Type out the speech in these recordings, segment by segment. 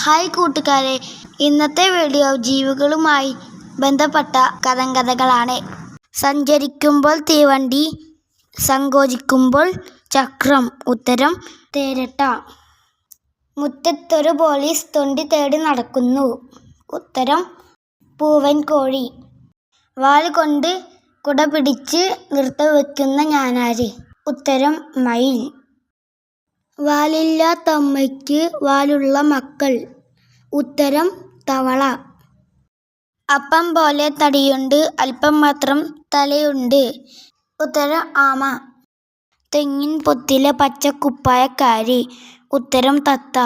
Hi കൂട്ടുകാരെ, ഇന്നത്തെ video ജീവികളുമായി ബന്ധപ്പെട്ട കഥകളാണ്. സഞ്ചരിക്കുമ്പോൾ തീവണ്ടി, സങ്കോചിക്കുമ്പോൾ ചക്രം. ഉത്തരം തേരട്ട. മുറ്റത്തൊരു പോലീസ് തൊണ്ടി തേടി നടക്കുന്നു. ഉത്തരം പൂവൻ കോഴി. വാൽ കൊണ്ട് കുട പിടിച്ച് നിർത്തിവെക്കുന്ന ഞാനാര്? ഉത്തരം മയിൽ. വാലില്ലാത്തമ്മയ്ക്ക് വാലുള്ള മക്കൾ. ഉത്തരം തവള. അപ്പം പോലെ തടിയുണ്ട്, അല്പം മാത്രം തലയുണ്ട്. ഉത്തരം ആമ. തെങ്ങിൻ പൊത്തിലെ പച്ചക്കുപ്പായക്കാരി. ഉത്തരം തത്ത.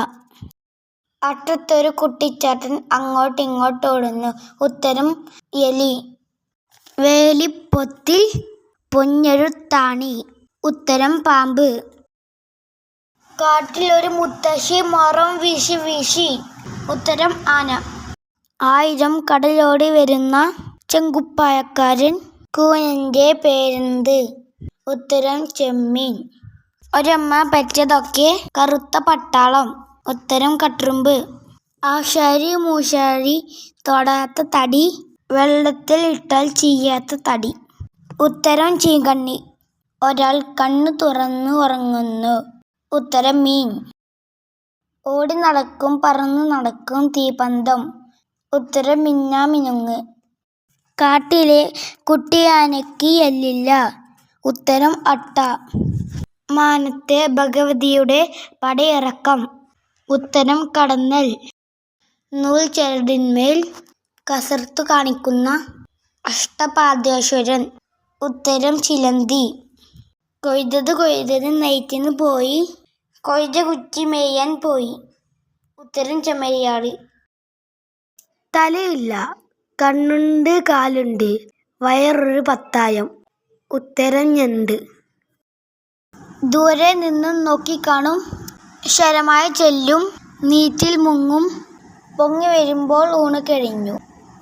അറ്റത്തൊരു കുട്ടിച്ചാത്തൻ അങ്ങോട്ടിങ്ങോട്ടോടുന്നു. ഉത്തരം എലി. വേലിപ്പൊത്തിൽ പൊന്നെഴുത്താണി. ഉത്തരം പാമ്പ്. കാട്ടിലൊരു മുത്തശ്ശി മരം വീശി വീശി. ഉത്തരം ആന. 1000 കടലോടി വരുന്ന ചെങ്കുപ്പായക്കാരൻ. കൂനന്റെ പേരെന്ത്? ഉത്തരം ചെമ്മീൻ. ഒരമ്മ പെറ്റതൊക്കെ കറുത്ത പട്ടാളം. ഉത്തരം കട്ടുറുമ്പ്. ആശാരി മൂശാരി തൊടാത്ത തടി, വെള്ളത്തിൽ ഇട്ടാൽ ചീയാത്ത തടി. ഉത്തരം ചീങ്കണ്ണി. ഒരാൾ കണ്ണു തുറന്ന് ഉറങ്ങുന്നു. ഉത്തരം മീൻ. ഓടി നടക്കും പറന്നു നടക്കും തീപ്പന്തം. ഉത്തരം മിന്നാമിനുങ്ങ്. കാട്ടിലെ കുട്ടിയാനയ്ക്ക് എല്ലില്ല. ഉത്തരം അട്ട. മാനത്തെ ഭഗവതിയുടെ പടയിറക്കം. ഉത്തരം കടന്നൽ. നൂൽ ചരടിന്മേൽ കസർത്തു കാണിക്കുന്ന അഷ്ടപാദീശ്വരൻ. ഉത്തരം ചിലന്തി. കൊയ്തത് നെയ്ത്തിന് പോയി, കൊയ്ത കുറ്റി മേയാൻ പോയി. ഉത്തരം ചെമ്മരിയാട്. തലയില്ല, കണ്ണുണ്ട്, കാലുണ്ട്, വയറൊരു പത്തായം. ഉത്തരം ഞണ്ട്. ദൂരെ നിന്നും നോക്കിക്കാണും, ശരമായി ചെല്ലും, നീറ്റിൽ മുങ്ങും, പൊങ്ങി വരുമ്പോൾ ഊണ് കഴിഞ്ഞു.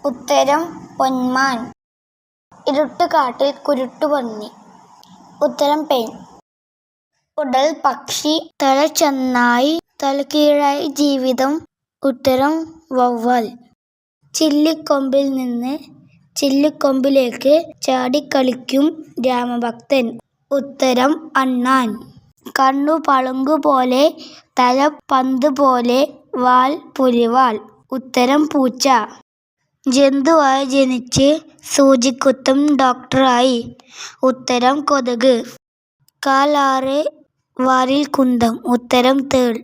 ഉത്തരം പൊന്മാൻ. ഇരുട്ടുകാട്ടിൽ കുരുട്ടുപന്നി. ഉത്തരം പേൻ. ഉടൽ പക്ഷി, തല ചെന്നായി, തലകീഴായി ജീവിതം. ഉത്തരം വവ്വാൽ. ചില്ലിക്കൊമ്പിൽ നിന്ന് ചില്ലിക്കൊമ്പിലേക്ക് ചാടിക്കളിക്കും രാമഭക്തൻ. ഉത്തരം അണ്ണാൻ. കണ്ണു പളുങ്കുപോലെ, തല പന്ത് പോലെ, വാൽ പുലിവാൽ. ഉത്തരം പൂച്ച. ജന്തുവായി ജനിച്ച് സൂചിക്കുത്തും ഡോക്ടറായി. ഉത്തരം കൊതുക്. കാൽ 6, വാലിൽ കുന്തം. ഉത്തരം തേൾ.